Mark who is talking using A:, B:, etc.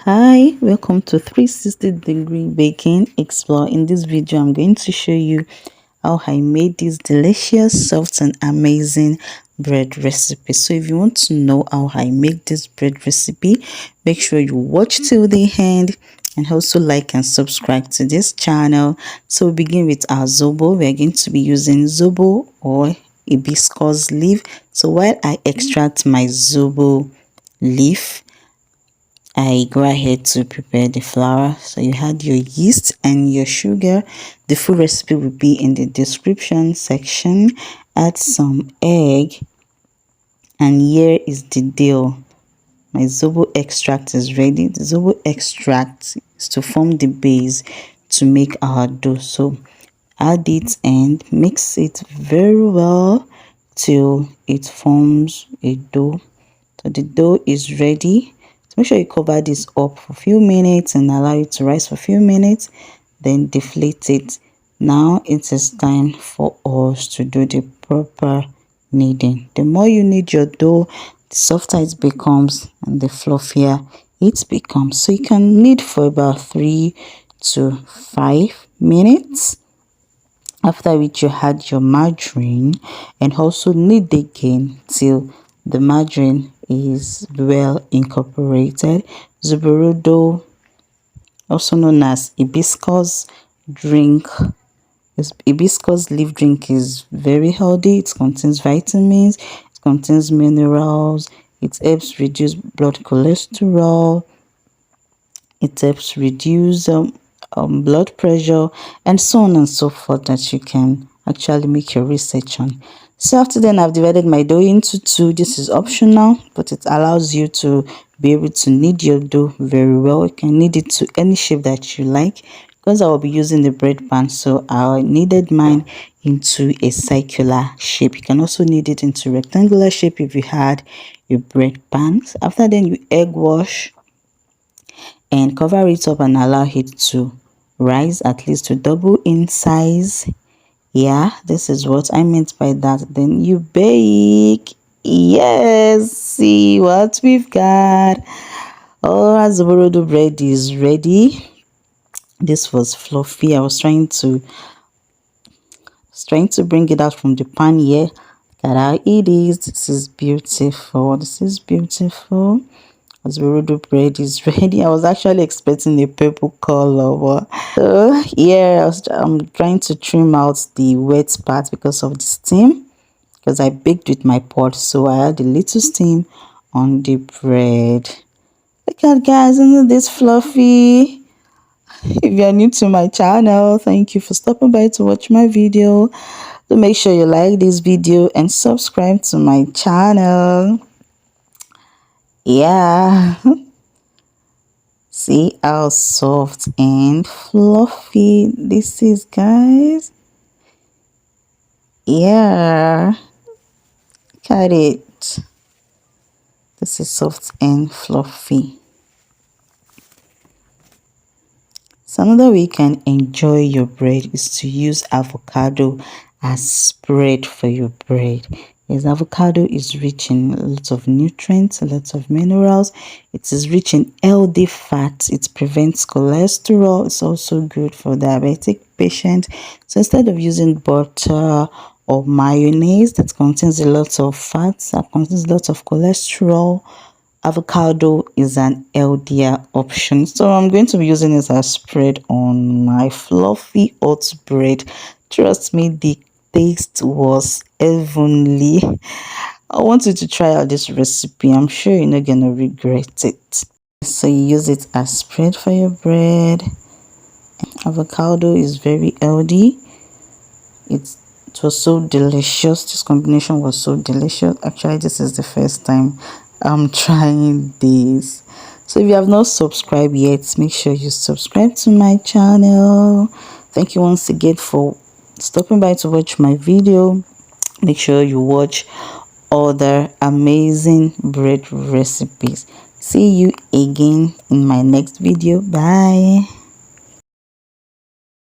A: Hi, welcome to 360-degree baking explore. In this video I'm going to show you how I made this delicious, soft and amazing bread recipe. So if you want to know how I make this bread recipe, make sure you watch till the end and also like and subscribe to this channel. So we begin with our zobo. We are going to be using zobo or hibiscus leaf. So while I extract my zobo leaf, I go ahead to prepare the flour. So you had your yeast and your sugar. The full recipe will be in the description section. Add some egg, and here is the deal. My zobo extract is ready. The zobo extract is to form the base to make our dough. So add it and mix it very well till it forms a dough. So the dough is ready. Make sure you cover this up for a few minutes and allow it to rise for a few minutes, then deflate it. Now it is time for us to do the proper kneading. The more you knead your dough, the softer it becomes and the fluffier it becomes. So you can knead for about 3 to 5 minutes, after which you add your margarine and also knead again till the margarine is well incorporated. ZOBO, also known as hibiscus drink. This hibiscus leaf drink is very healthy. It contains vitamins, it contains minerals, it helps reduce blood cholesterol, it helps reduce blood pressure, and so on and so forth, that you can actually make your research on. So after then, I've divided my dough into two. This is optional, but it allows you to be able to knead your dough very well. You can knead it to any shape that you like. Because I will be using the bread pan, so I kneaded mine into a circular shape. You can also knead it into rectangular shape if you had a bread pan. So after then, you egg wash and cover it up and allow it to rise at least to double in size. Yeah, this is what I meant by that. Then you bake. Yes, see what we've got. Oh, as the ZOBO bread is ready. This was fluffy. I was trying to bring it out from the pan here. Look at how it is. This is beautiful. This is beautiful. As ZOBO bread is ready. I was actually expecting a purple color, but so here I'm trying to trim out the wet part because of the steam, because I baked with my pot, so I had a little steam on the bread. Look at, guys, isn't this fluffy? If you are new to my channel, thank you for stopping by to watch my video. So make sure you like this video and subscribe to my channel. Yeah. See how soft and fluffy this is, guys. Yeah, look at it. This is soft and fluffy. So another way you can enjoy your bread is to use avocado as spread for your bread. Yes, avocado is rich in lots of nutrients, lots of minerals. It is rich in healthy fats. It prevents cholesterol. It's also good for diabetic patients. So instead of using butter or mayonnaise that contains a lot of fats, that contains a lot of cholesterol, avocado is an healthier option. So I'm going to be using it as spread on my fluffy oat bread. Trust me, the taste was heavenly. I want you to try out this recipe. I'm sure you're not gonna regret it. So you use it as spread for your bread. Avocado is very healthy. It was so delicious. This combination was so delicious. Actually, this is the first time I'm trying this. So if you have not subscribed yet, make sure you subscribe to my channel. Thank you once again for stopping by to watch my video. Make sure you watch other amazing bread recipes. See you again in my next video. Bye.